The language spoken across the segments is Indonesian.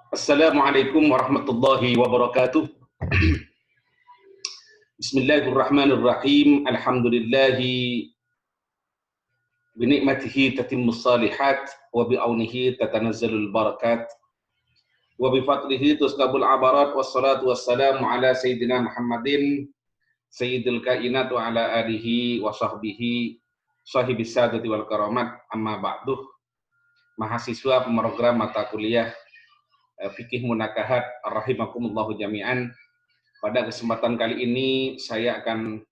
Assalamualaikum warahmatullahi wabarakatuh. Bismillahirrahmanirrahim. Alhamdulillahi binikmatihi tatimmus salihat wa bi'aunihi tatanazzalul barakat wa bifadlihi tusqabul abarat wassalatu wassalamu ala sayyidina Muhammadin sayyidil kainat wa ala alihi wa sahbihi sahibis sadati wal karamat. Amma ba'du. Mahasiswa program mata kuliah Fikih Munakahat rahimakumullahu jami'an. Pada kesempatan kali ini saya akan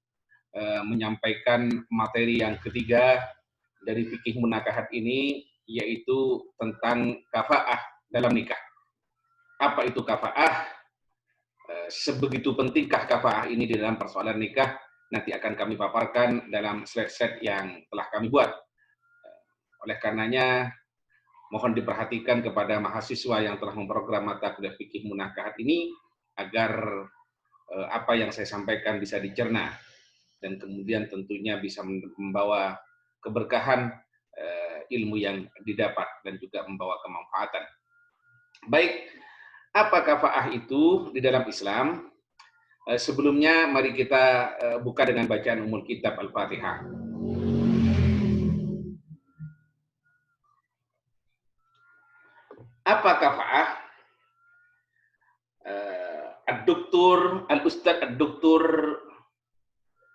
menyampaikan materi yang ketiga dari Fikih Munakahat ini, yaitu tentang kafaah dalam nikah. Apa itu kafaah? Sebegitu pentingkah kafaah ini di dalam persoalan nikah? Nanti akan kami paparkan dalam slide-slide yang telah kami buat. Oleh karenanya, mohon diperhatikan kepada mahasiswa yang telah memprogram mata kuliah Fikih Munakahat ini agar apa yang saya sampaikan bisa dicerna dan kemudian tentunya bisa membawa keberkahan ilmu yang didapat dan juga membawa kemanfaatan. Baik, apa kafaah itu di dalam Islam? Sebelumnya mari kita buka dengan bacaan umul kitab Al-Fatihah. Apa kafaah? Al-Ustadz Ad-Doktor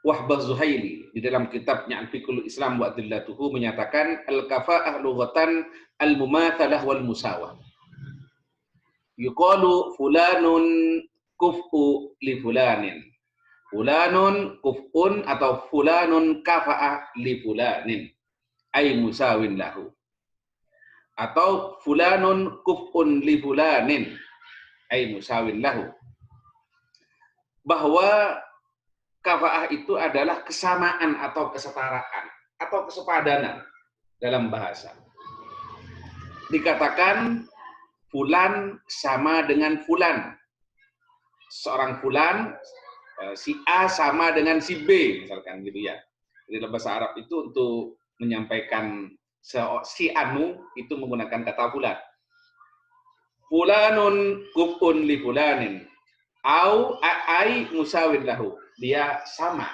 Wahbah Zuhaili di dalam kitabnya Al-Fiqhul Islam wa Adillatuhu menyatakan al-kafaah lughatan al-mumatsalah wal musawah. Yuqalu fulanun kuf'u li fulanin. Fulanun kuf'un atau fulanun kafaah li fulanin ay musawin lahu. Atau fulanun kuf'un li fulanin ay musawin lahu. Bahwa kafaah itu adalah kesamaan atau kesetaraan atau kesepadanan dalam bahasa. Dikatakan fulan sama dengan fulan. Seorang fulan, si A sama dengan si B, misalkan gitu ya. Jadi dalam bahasa Arab itu untuk menyampaikan si anu itu menggunakan kata fulan. Fulanun kuf'un li fulanin. Au ai musawin lahu. Dia sama.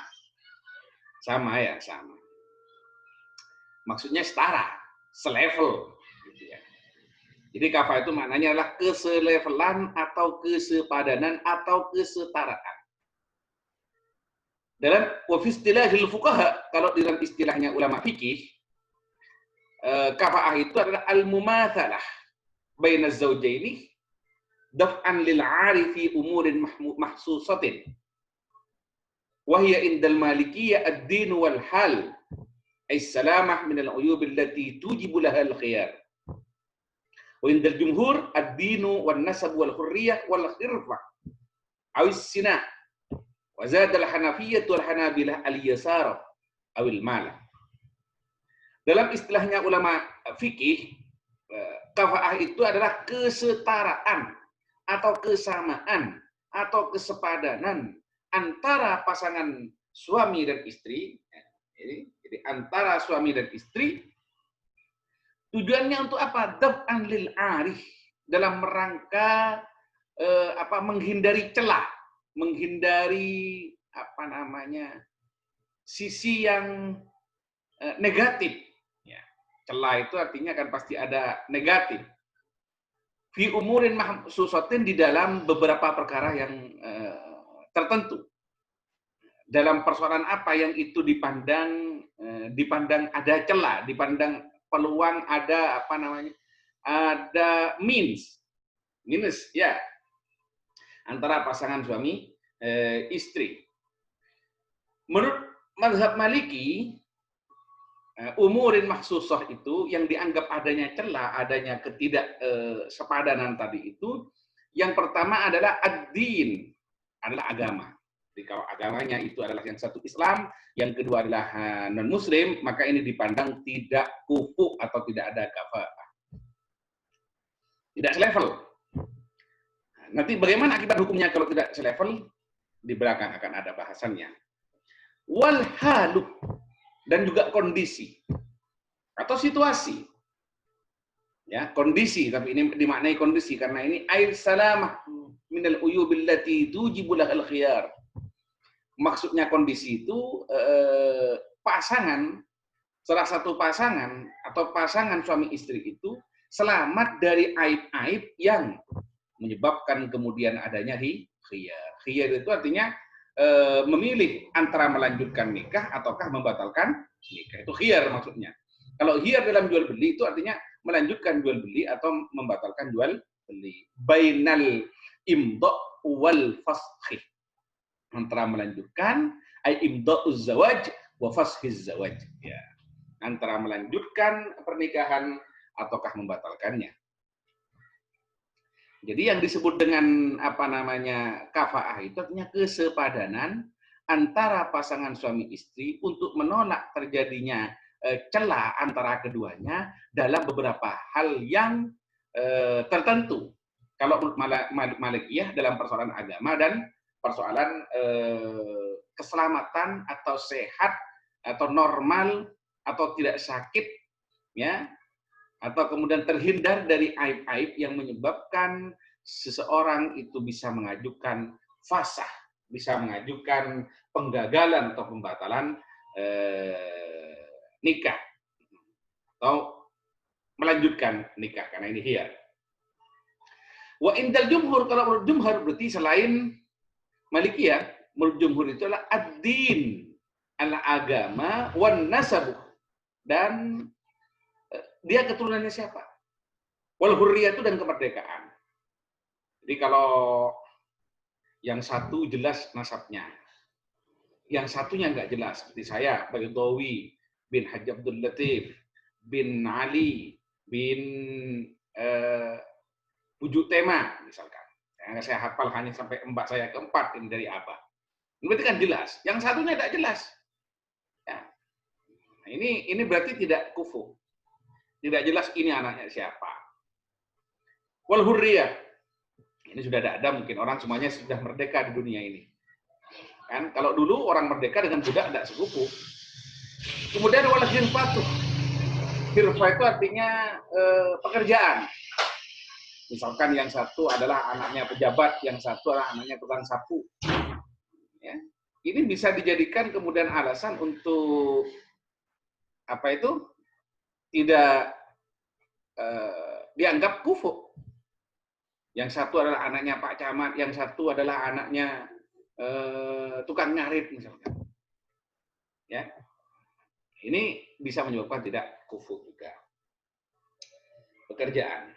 Sama ya, sama. Maksudnya setara, selevel gitu ya. Jadi kafa itu maknanya adalah keselevelan atau kesepadanan atau kesetaraan. Dalam wafistilahil fuqaha, kalau dalam istilahnya ulama fikih, kafaah itu adalah al-mumatsalah baina zawjaini daf'an lil 'arifi umurin mahsusatin. Wa hiya indal malikiyah ad-din wal hal ay salamah min al-uyub allati tujibu laha al-khiyar. Wa indal jumhur ad-din wan nasab wal hurriyah wal khirfah aw as-sina. Wa zada al-hanafiyyah wal hanabilah al-yasar aw al-mala. Dalam istilahnya ulama fikih, kafaah itu adalah kesetaraan atau kesamaan atau kesepadanan antara pasangan suami dan istri. Jadi antara suami dan istri, tujuannya untuk apa? Daf'an lil 'arif, dalam rangka menghindari celah, menghindari sisi yang negatif. Ya, celah itu artinya kan pasti ada negatif. Fi umurin mahsusatin, di dalam beberapa perkara yang tertentu. Dalam persoalan apa yang itu dipandang ada celah, dipandang peluang, ada ada minus ya antara pasangan suami istri. Menurut mazhab Maliki, umurin mahsusah itu yang dianggap adanya celah, adanya ketidaksepadanan tadi itu, yang pertama adalah ad-din, adalah agama. Jadi kalau agamanya itu adalah yang satu Islam, yang kedua adalah non-Muslim, maka ini dipandang tidak kufu atau tidak ada kafaah. Tidak selevel. Nanti bagaimana akibat hukumnya kalau tidak selevel? Di belakang akan ada bahasannya. Wal halu, dan juga kondisi atau situasi. Ya, kondisi, tapi ini dimaknai kondisi karena ini air salamah minal uyubil lati tujibu lahal khiyar. Maksudnya kondisi itu pasangan, salah satu pasangan atau pasangan suami istri itu selamat dari aib-aib yang menyebabkan kemudian adanya khiyar. Khiyar itu artinya memilih antara melanjutkan nikah ataukah membatalkan nikah. Itu khiyar maksudnya. Kalau khiyar dalam jual beli itu artinya melanjutkan jual beli atau membatalkan jual beli. Bainal imdha wal faskhih. Antara melanjutkan ay imdha'uz zawaj wa fashiz zawaj. Ya. Antara melanjutkan pernikahan ataukah membatalkannya. Jadi yang disebut dengan apa namanya kafaah itu artinya kesepadanan antara pasangan suami istri untuk menolak terjadinya celah antara keduanya dalam beberapa hal yang tertentu. Kalau Malikiyah dalam persoalan agama dan persoalan keselamatan atau sehat atau normal atau tidak sakit, ya, atau kemudian terhindar dari aib-aib yang menyebabkan seseorang itu bisa mengajukan fasah, bisa mengajukan penggagalan atau pembatalan nikah atau melanjutkan nikah karena ini khiyar. Wa indal jumhur, kalau menurut jumhur berarti selain Malikiyah, menurut jumhur itu adalah ad-din, al-agama, wan nasab, dan dia keturunannya siapa? Wal hurriyatu dan kemerdekaan. Jadi kalau yang satu jelas nasabnya, yang satunya nggak jelas, seperti saya, Baghdawi bin Haji Abdul Latif bin Ali bin Bujuk Tema, misalkan. Yang saya hafal hanya sampai mbak saya keempat ini dari Abah. Ini berarti kan jelas. Yang satunya tidak jelas. Ya. Nah, ini berarti tidak kufu. Tidak jelas ini anaknya siapa. Wal hurriyah. Ini sudah ada mungkin orang semuanya sudah merdeka di dunia ini. Kan kalau dulu orang merdeka dengan budak tidak sekufu. Kemudian wal hirfatu. Hirfa itu artinya pekerjaan. Misalkan yang satu adalah anaknya pejabat, yang satu adalah anaknya tukang sapu. Ya. Ini bisa dijadikan kemudian alasan untuk apa itu tidak dianggap kufu. Yang satu adalah anaknya Pak Camat, yang satu adalah anaknya tukang ngarit misalkan. Ya, ini bisa menyebabkan tidak kufu juga. Pekerjaan.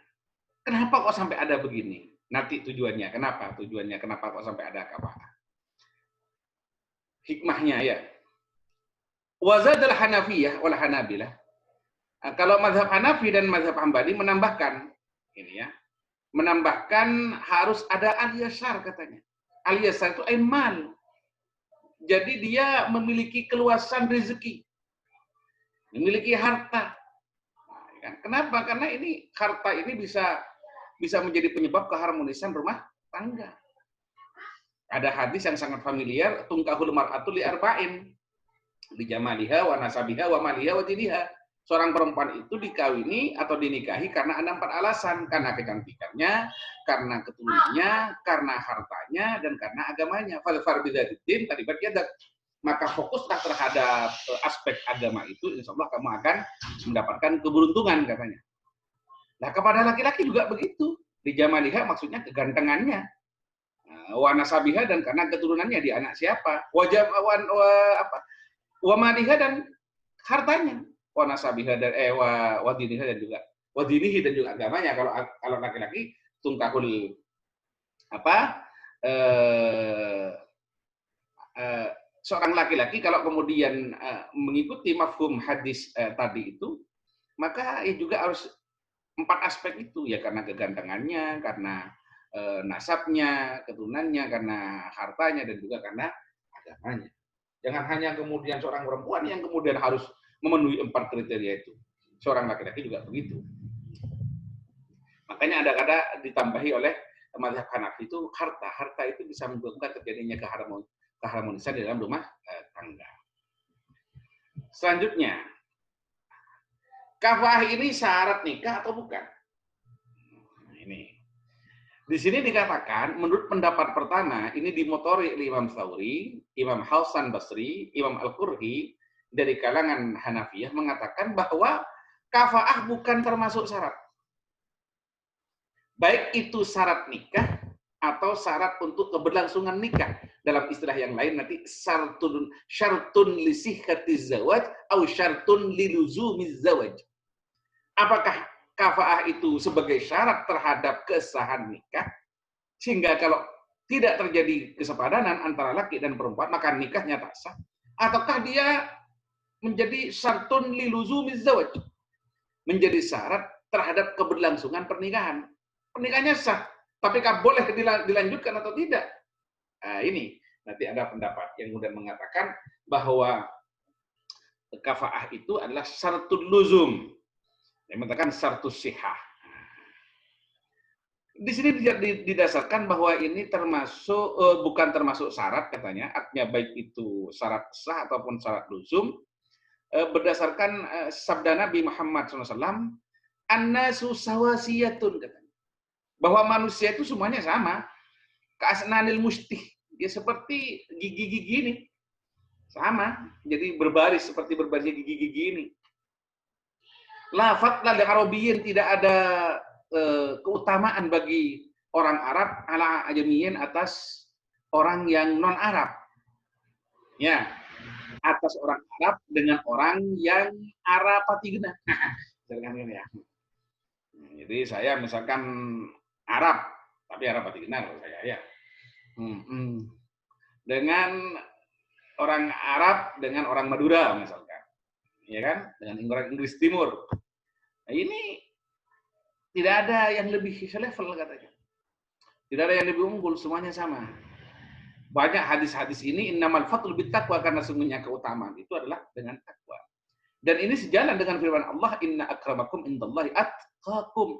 Kenapa kok sampai ada begini? Nanti tujuannya, kenapa tujuannya? Kenapa kok sampai ada kafaah? Hikmahnya ya. Wazadul Hanafiyah wal Hanabilah. Kalau mazhab Hanafi dan mazhab Hambali menambahkan ini ya. Menambahkan harus ada al-yasar katanya. Al-yasar itu aimal. Jadi dia memiliki keluasan rezeki. Memiliki harta. Kenapa? Karena ini harta ini bisa menjadi penyebab keharmonisan rumah tangga. Ada hadis yang sangat familiar, tungkahul mar'atu li arba'in. Li jamaliha wa nasabiha wa maliha wa diniha. Seorang perempuan itu dikawini atau dinikahi karena ada 4 alasan. Karena kecantikannya, karena keturunannya, karena hartanya, dan karena agamanya. Fal bidzatiddin taribat yadak. Maka fokuslah terhadap aspek agama itu, insya Allah kamu akan mendapatkan keberuntungan katanya. Nah, kepada laki-laki juga begitu. Di jamaliha maksudnya kegantengannya. Wa nasabiha dan karena keturunannya, di anak siapa. Wa maliha dan hartanya. Wa nasabiha dan wa diniha dan juga wa dinihi dan juga agamanya. Kalau laki-laki tungkahul seorang laki-laki kalau kemudian mengikuti mafhum hadis tadi itu, maka juga harus 4 aspek itu ya, karena kegantengannya, karena nasabnya, keturunannya, karena hartanya, dan juga karena agamanya. Jangan hanya kemudian seorang perempuan yang kemudian harus memenuhi 4 kriteria itu. Seorang laki-laki juga begitu. Makanya ada kata ditambahi oleh mazhab Hanafi itu harta. Harta itu bisa menyebabkan terjadinya keharmonisan di dalam rumah tangga. Selanjutnya, kafaah ini syarat nikah atau bukan? ini. Di sini dikatakan, menurut pendapat pertama, ini dimotori oleh Imam Thawri, Imam Hasan Basri, Imam Al-Qurhi, dari kalangan Hanafiyah, mengatakan bahwa kafa'ah bukan termasuk syarat. Baik itu syarat nikah, atau syarat untuk keberlangsungan nikah. Dalam istilah yang lain nanti, syartun li sihhatiz zawaj, atau syartun li luzumiz zawaj. Apakah kafa'ah itu sebagai syarat terhadap kesahan nikah, sehingga kalau tidak terjadi kesepadanan antara laki dan perempuan, maka nikahnya tak sah? Ataukah dia menjadi syartun li luzumiz zawaj, menjadi syarat terhadap keberlangsungan pernikahan? Pernikahannya sah, tapi boleh dilanjutkan atau tidak? Nah, ini nanti ada pendapat yang kemudian mengatakan bahwa kafa'ah itu adalah syartul luzum, yang mengatakan syartus sihah. Di sini didasarkan bahwa ini termasuk bukan termasuk syarat katanya, artinya baik itu syarat sah ataupun syarat luzum, berdasarkan sabda Nabi Muhammad SAW, annasu sawasiyatun, katanya, bahwa manusia itu semuanya sama, ka'asnanil mustih, dia seperti gigi-gigi ini, sama, jadi berbaris seperti berbarisnya gigi-gigi ini. La fadla li Arabiyyin, tidak ada keutamaan bagi orang Arab ala ajamiyin atas orang yang non Arab. Ya, atas orang Arab dengan orang yang Arapatigena. Ya. Jadi saya misalkan Arab, tapi Arapatigena kalau saya ya. Dengan orang Arab dengan orang Madura misalkan. Ya kan? Dengan orang Inggris Timur. Nah, ini tidak ada yang lebih selevel katanya. Tidak ada yang lebih unggul, semuanya sama. Banyak hadis-hadis ini, innamal fadlu bittaqwa, karena sungguhnya keutamaan itu adalah dengan takwa. Dan ini sejalan dengan firman Allah, inna akramakum indallahi atqakum.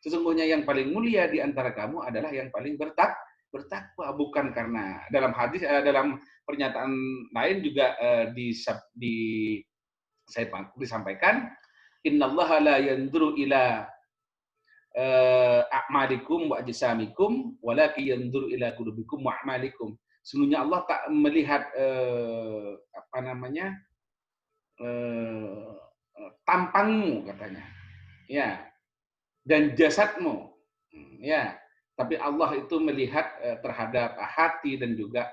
Sesungguhnya yang paling mulia di antara kamu adalah yang paling bertakwa. Bukan karena dalam hadis, dalam pernyataan lain juga disampaikan, innallaha la yanzuru ila a'malikum wa ajsamikum walakin yanzuru ila qulubikum wa a'malikum. Sesungguhnya Allah tak melihat tampangmu katanya. Ya. Dan jasadmu. Ya. Tapi Allah itu melihat terhadap hati dan juga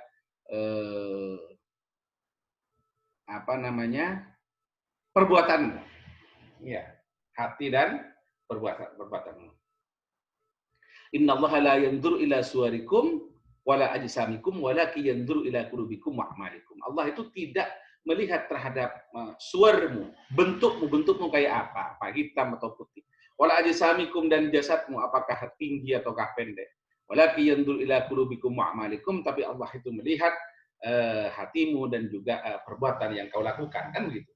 perbuatanmu. Ya. Hati dan perbuatanmu. Innallaha la yanzuru ila suwarikum wala ajsamikum walakin yanzuru ila qulubikum wa a'malikum. Allah itu tidak melihat terhadap suarmu, bentukmu kayak apa hitam atau putih. Wala ajsamikum, dan jasadmu apakah tinggi ataukah pendek. Walakin yanzuru ila qulubikum wa a'malikum, tapi Allah itu melihat hatimu dan juga perbuatan yang kau lakukan, kan begitu.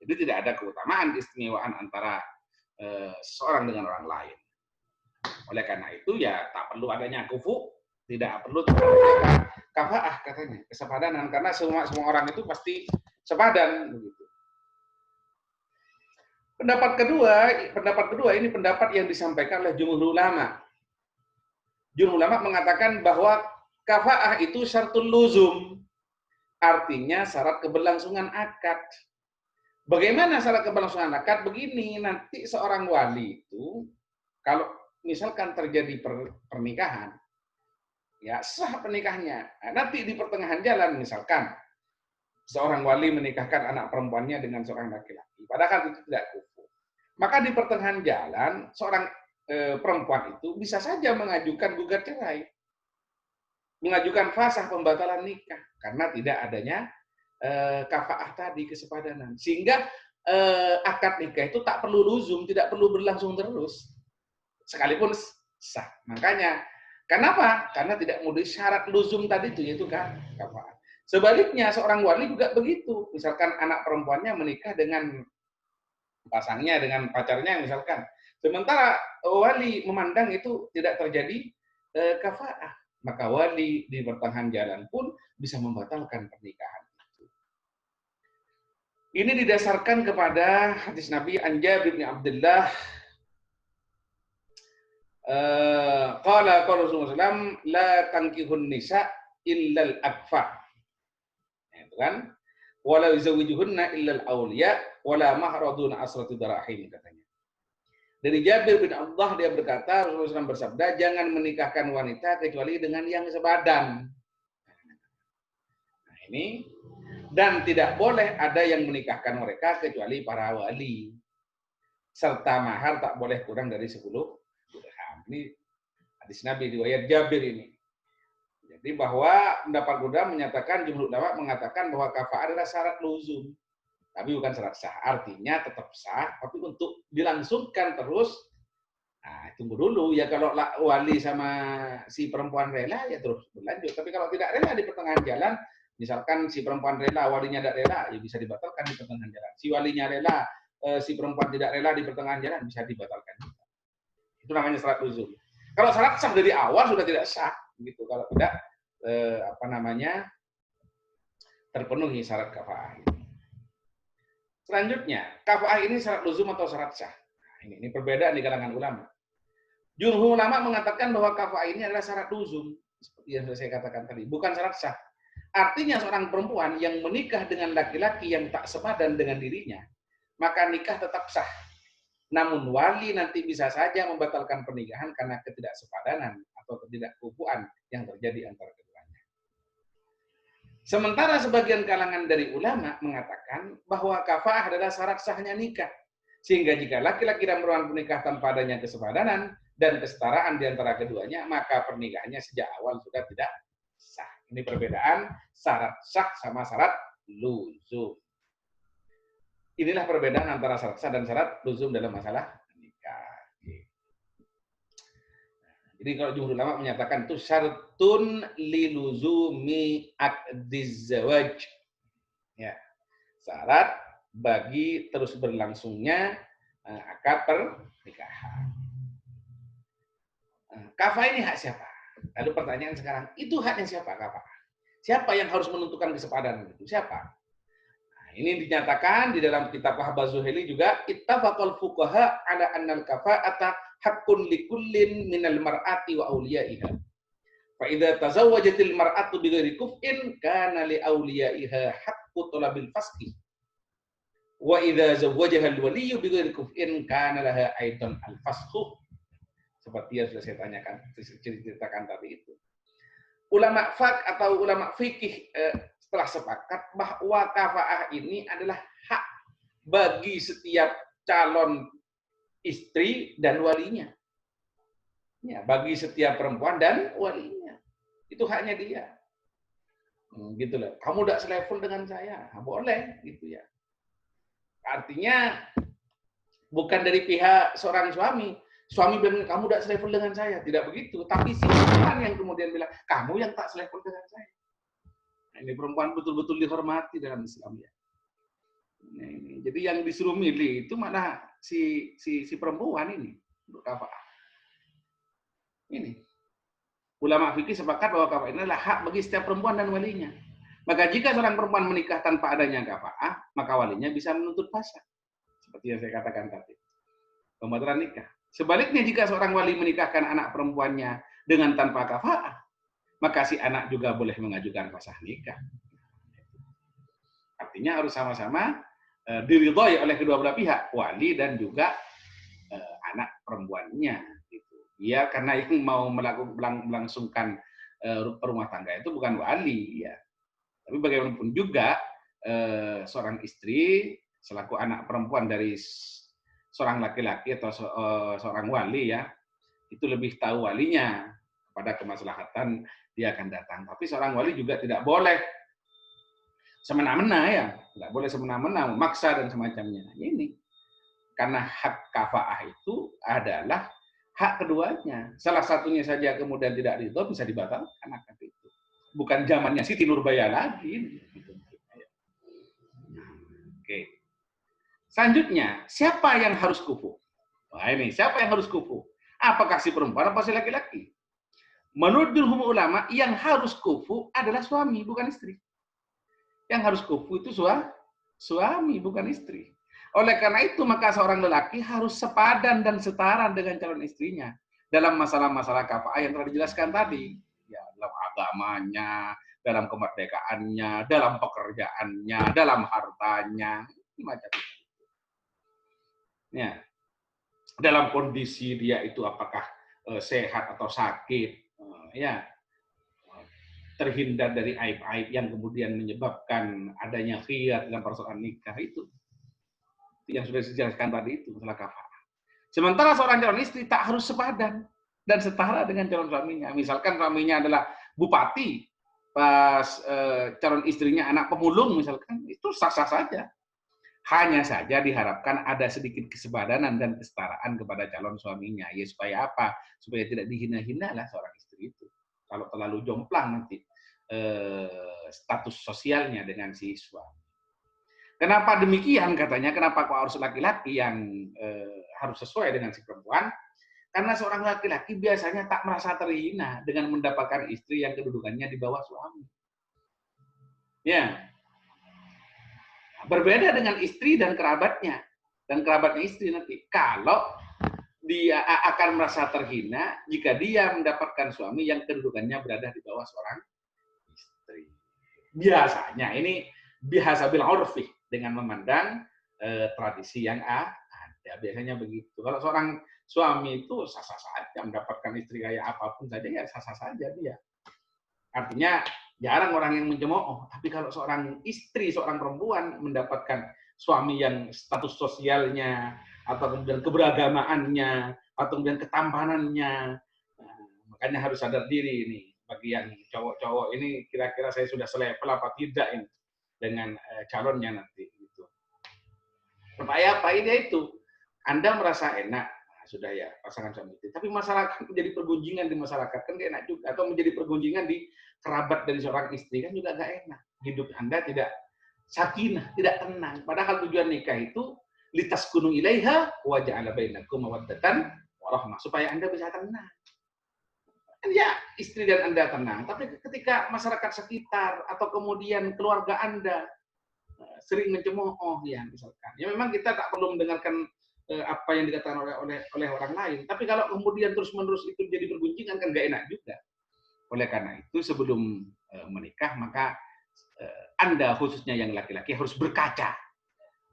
Jadi tidak ada keutamaan keistimewaan antara seorang dengan orang lain. Oleh karena itu ya tak perlu adanya kufu, tidak perlu kafa'ah katanya, kesepadanan, karena semua orang itu pasti sepadan begitu. Pendapat kedua ini pendapat yang disampaikan oleh jumhur ulama. Jumhur ulama mengatakan bahwa kafa'ah itu syartul luzum, artinya syarat keberlangsungan akad. Bagaimana syarat keberlangsungan akad? Begini, nanti seorang wali itu kalau misalkan terjadi pernikahan, ya sah pernikahannya. Nanti di pertengahan jalan misalkan seorang wali menikahkan anak perempuannya dengan seorang laki-laki, padahal itu tidak kufu. Maka di pertengahan jalan seorang perempuan itu bisa saja mengajukan gugat cerai, mengajukan fasakh pembatalan nikah karena tidak adanya kafa'ah tadi, kesepadanan. Sehingga akad nikah itu tak perlu luzum, tidak perlu berlangsung terus. Sekalipun sah. Makanya, kenapa? Karena tidak memenuhi syarat luzum tadi itu, yaitu kafa'ah. Sebaliknya, seorang wali juga begitu. Misalkan anak perempuannya menikah dengan pasangnya, dengan pacarnya misalkan. Sementara wali memandang itu tidak terjadi kafa'ah. Maka wali di pertengahan jalan pun bisa membatalkan pernikahan. Ini didasarkan kepada hadis Nabi an Jabir bin Abdullah Qala Rasulullah SAW, la tankihun nisa illal akfa. Itu kan? Wala yuzawijuhunna illal awliya wala mahradun asratu darahim, katanya. Dari Jabir bin Abdullah, dia berkata, Rasulullah SAW bersabda, jangan menikahkan wanita kecuali dengan yang sebadan. Nah, ini, dan tidak boleh ada yang menikahkan mereka kecuali para wali. Serta mahar tak boleh kurang dari 10 dirham. Ini hadis Nabi riwayat Jabir ini. Jadi bahwa pendapat Buddha menyatakan, jumhur ulama mengatakan bahwa kafa'ah adalah syarat luzum, tapi bukan syarat sah. Artinya tetap sah, tapi untuk dilangsungkan terus, nah tunggu dulu ya, kalau wali sama si perempuan rela ya terus berlanjut. Tapi kalau tidak rela di pertengahan jalan, misalkan si perempuan rela, walinya tidak rela, ya bisa dibatalkan di pertengahan jalan. Si walinya rela, si perempuan tidak rela di pertengahan jalan, bisa dibatalkan. Itu namanya syarat luzum. Kalau syarat sah dari awal sudah tidak sah, gitu. Kalau tidak terpenuhi syarat kafa'ah. Selanjutnya, kafa'ah ini syarat luzum atau syarat sah. Nah, ini perbedaan di kalangan ulama. Jumhur ulama mengatakan bahwa kafa'ah ini adalah syarat luzum, seperti yang sudah saya katakan tadi, bukan syarat sah. Artinya seorang perempuan yang menikah dengan laki-laki yang tak sepadan dengan dirinya, maka nikah tetap sah. Namun wali nanti bisa saja membatalkan pernikahan karena ketidaksepadanan atau ketidakkufuan yang terjadi antara keduanya. Sementara sebagian kalangan dari ulama mengatakan bahwa kafa'ah adalah syarat sahnya nikah. Sehingga jika laki-laki dan perempuan menikah tanpa adanya kesepadanan dan kesetaraan di antara keduanya, maka pernikahannya sejak awal sudah tidak sah. Ini perbedaan syarat sah sama syarat luzum. Inilah perbedaan antara syarat sah dan syarat luzum dalam masalah nikah. Jadi kalau jumhur ulama menyatakan itu syartun liluzumi aqdiz zawaj. Ya. Syarat bagi terus berlangsungnya akad pernikahan. Kafa'ah ini hak siapa? Lalu pertanyaan sekarang, itu haknya siapa kafa'ah? Siapa yang harus menentukan kesepadanan itu? Siapa? Ini dinyatakan di dalam kitab Wahbah Zuhaili juga, ittafaqal fuqaha ala annal kafa'ata haqqun likullin minal mar'ati wa awliyaiha. Fa idza tazawwajatil mar'atu bighairi kuf'in kana li awliyaiha haqqu talabil fasqi. Wa idza zawwajaha al-waliyyu bighairi kuf'in kana laha aidan al-fasqu. Seperti yang sudah saya ceritakan tadi itu. Ulama faqih atau ulama fikih setelah sepakat bahwa kafa'ah ini adalah hak bagi setiap calon istri dan walinya. Ya, bagi setiap perempuan dan walinya. Itu haknya dia. Gitu loh. Kamu tidak selevel dengan saya. Nah, boleh, gitu ya. Artinya bukan dari pihak seorang suami. Suami bilang, kamu tidak selevel dengan saya. Tidak begitu. Tapi si perempuan yang kemudian bilang, kamu yang tak selevel dengan saya. Ini perempuan betul-betul dihormati dalam Islam ya. Nah, ini. Jadi yang disuruh milih itu malah si perempuan ini untuk kafa'ah. Ini ulama fikih sepakat bahwa kafa'ah ini adalah hak bagi setiap perempuan dan walinya. Maka jika seorang perempuan menikah tanpa adanya kafa'ah, maka walinya bisa menuntut fasakh. Seperti yang saya katakan tadi, pembatalan nikah. Sebaliknya jika seorang wali menikahkan anak perempuannya dengan tanpa kafa'ah, maka si anak juga boleh mengajukan fasakh nikah. Artinya harus sama-sama diridhoi oleh kedua belah pihak, wali dan juga anak perempuannya. Gitu. Ya, karena yang mau melangsungkan rumah tangga itu bukan wali, ya. Tapi bagaimanapun juga seorang istri selaku anak perempuan dari seorang laki-laki atau seorang wali ya, itu lebih tahu walinya pada kemaslahatan dia akan datang. Tapi seorang wali juga tidak boleh semena-mena ya, tidak boleh semena-mena memaksa dan semacamnya. Ini karena hak kafa'ah itu adalah hak keduanya. Salah satunya saja kemudian tidak ridho bisa dibatalkan akad itu. Bukan zamannya Siti Nurbaya lagi. Oke. Selanjutnya, siapa yang harus kufu? Wah ini, siapa yang harus kufu? Apakah si perempuan atau si laki-laki? Menurut jumhur ulama, yang harus kufu adalah suami, bukan istri. Yang harus kufu itu suami, bukan istri. Oleh karena itu, maka seorang lelaki harus sepadan dan setara dengan calon istrinya. dalam masalah-masalah kafa'ah yang telah dijelaskan tadi. Ya, dalam agamanya, dalam kemerdekaannya, dalam pekerjaannya, dalam hartanya, macam itu. Ya, dalam kondisi dia itu apakah sehat atau sakit, ya, terhindar dari aib-aib yang kemudian menyebabkan adanya khiyar dalam persoalan nikah itu yang sudah dijelaskan tadi itu masalah kafa'ah. Sementara seorang calon istri tak harus sepadan dan setara dengan calon suaminya. Misalkan suaminya adalah bupati, pas calon istrinya anak pemulung misalkan, itu sah-sah saja. Hanya saja diharapkan ada sedikit kesepadanan dan kesetaraan kepada calon suaminya. Ya supaya apa? Supaya tidak dihina-hina lah seorang istri itu. Kalau terlalu jomplang nanti status sosialnya dengan si suami. Kenapa demikian katanya? Kenapa kok harus laki-laki yang harus sesuai dengan si perempuan? Karena seorang laki-laki biasanya tak merasa terhina dengan mendapatkan istri yang kedudukannya di bawah suami. Ya, berbeda dengan istri dan kerabatnya istri nanti. Kalau dia akan merasa terhina jika dia mendapatkan suami yang kedudukannya berada di bawah seorang istri. Biasanya ini biasa bil urfi dengan memandang tradisi yang ada. Biasanya begitu. Kalau seorang suami itu sah-sah saja mendapatkan istri kayak apapun saja ya sah-sah saja dia. Artinya jarang orang yang mencemooh. Tapi kalau seorang istri, seorang perempuan mendapatkan suami yang status sosialnya atau kemudian keberagamaannya atau kemudian ketampanannya, makanya harus sadar diri ini. Bagi yang cowok-cowok ini kira-kira saya sudah selevel apa tidak ini dengan calonnya nanti gitu. Supaya apa ini itu? Anda merasa enak, nah, sudah ya pasangan suami istri. Tapi masyarakat menjadi pergunjingan di masyarakat kan gak enak juga. Atau menjadi pergunjingan di kerabat dari seorang istri kan juga gak enak. Hidup Anda tidak sakinah, tidak tenang. Padahal tujuan nikah itu litaskunu ilaiha wa ja'ala bainakum mawaddatan wa rahmah, supaya Anda bisa tenang. Ya, istri dan Anda tenang. Tapi ketika masyarakat sekitar atau kemudian keluarga Anda sering mencemooh ya misalkan. Ya memang kita tak perlu mendengarkan apa yang dikatakan oleh orang lain. Tapi kalau kemudian terus-menerus itu jadi bergunjingan kan nggak enak juga. Oleh karena itu sebelum menikah maka Anda khususnya yang laki-laki harus berkaca,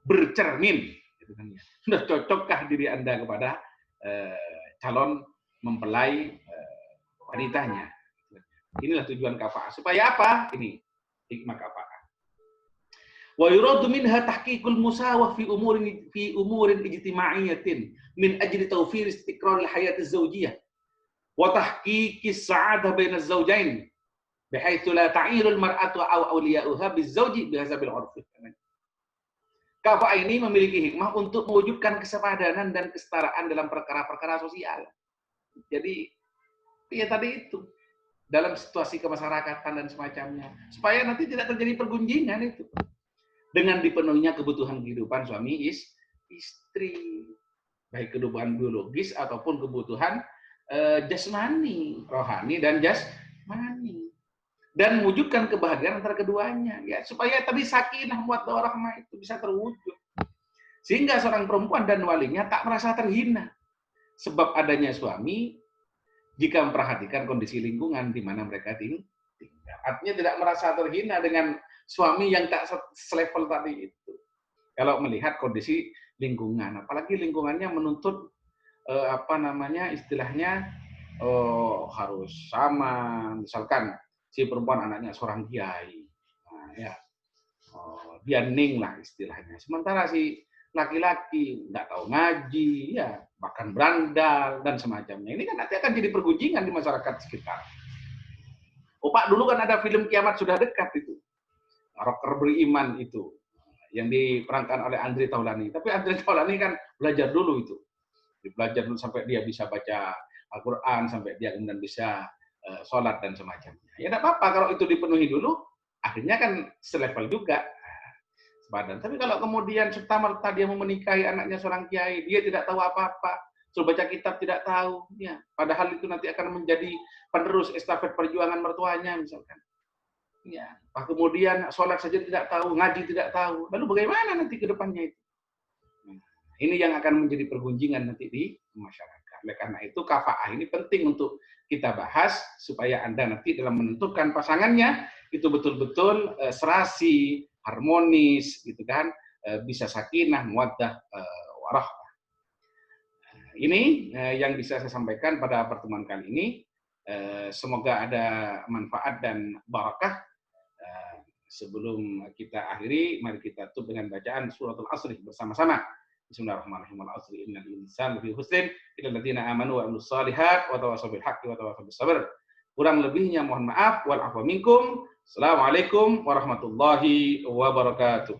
bercermin. Gitu kan, ya. Sudah cocokkah diri Anda kepada calon mempelai wanitanya? Inilah tujuan kafa'ah. Supaya apa? Ini hikmah kafa'ah. Wa yuradu minha tahqiqul musawah fi umurin ijtima'iyyatin min ajli tawfir istiqrar al-hayat az-zawjiyah wa tahqiqi as-sa'adah baina az-zawjain bihaitsu la ta'ilu al-mar'atu aw awliya'uha biz-zawji bihasabil 'urf. Kafa'ah ini memiliki hikmah untuk mewujudkan kesepadanan dan kesetaraan dalam perkara-perkara sosial. Jadi ya tadi itu dalam situasi kemasyarakatan dan semacamnya supaya nanti tidak terjadi pergunjingan itu. Dengan dipenuhinya kebutuhan kehidupan suami istri, baik kebutuhan biologis ataupun kebutuhan jasmani, rohani dan jasmani, dan mewujudkan kebahagiaan antara keduanya, ya supaya tadi sakinah mawaddah warahmah itu bisa terwujud, sehingga seorang perempuan dan walinya tak merasa terhina sebab adanya suami jika memperhatikan kondisi lingkungan di mana mereka tinggal. Artinya tidak merasa terhina dengan suami yang tak selevel tadi itu. Kalau melihat kondisi lingkungan, apalagi lingkungannya menuntut istilahnya harus sama. Misalkan si perempuan anaknya seorang kiai, nah, ya dia ning lah istilahnya. Sementara si laki-laki nggak tahu ngaji, ya bahkan berandal dan semacamnya. Ini kan nanti akan jadi pergunjingan di masyarakat sekitar. Oh Pak, dulu kan ada film Kiamat Sudah Dekat itu. Rocker beriman itu yang diperankan oleh Andre Taulany. Tapi Andre Taulany kan belajar dulu itu. Belajar dulu sampai dia bisa baca Al-Quran, sampai dia kemudian bisa sholat dan semacamnya. Ya tidak apa-apa kalau itu dipenuhi dulu, akhirnya kan selevel juga. Sepadan. Tapi kalau kemudian serta-merta dia mau menikahi anaknya seorang kiai, dia tidak tahu apa-apa, suruh baca kitab tidak tahu, ya. Padahal itu nanti akan menjadi penerus estafet perjuangan mertuanya misalkan. Ya, kemudian sholat saja tidak tahu, ngaji tidak tahu. Lalu bagaimana nanti ke depannya itu? Nah, ini yang akan menjadi pergunjingan nanti di masyarakat. Oleh karena itu kafaah ini penting untuk kita bahas supaya Anda nanti dalam menentukan pasangannya itu betul-betul serasi, harmonis, gitu kan, bisa sakinah, mawaddah, warahmah. Ini yang bisa saya sampaikan pada pertemuan kali ini. Semoga ada manfaat dan barakah. Sebelum kita akhiri, mari kita tutup dengan bacaan suratul Asr bersama-sama. Bismillahirrahmanirrahim. Al-'asri innal insana lafi khusrin illal ladzina amanu wa 'amilus shalihat wa tawassaw bil haqqi wa tawassaw bis sabr. Kurang lebihnya mohon maaf. Wal 'afwa minkum. Assalamualaikum warahmatullahi wabarakatuh.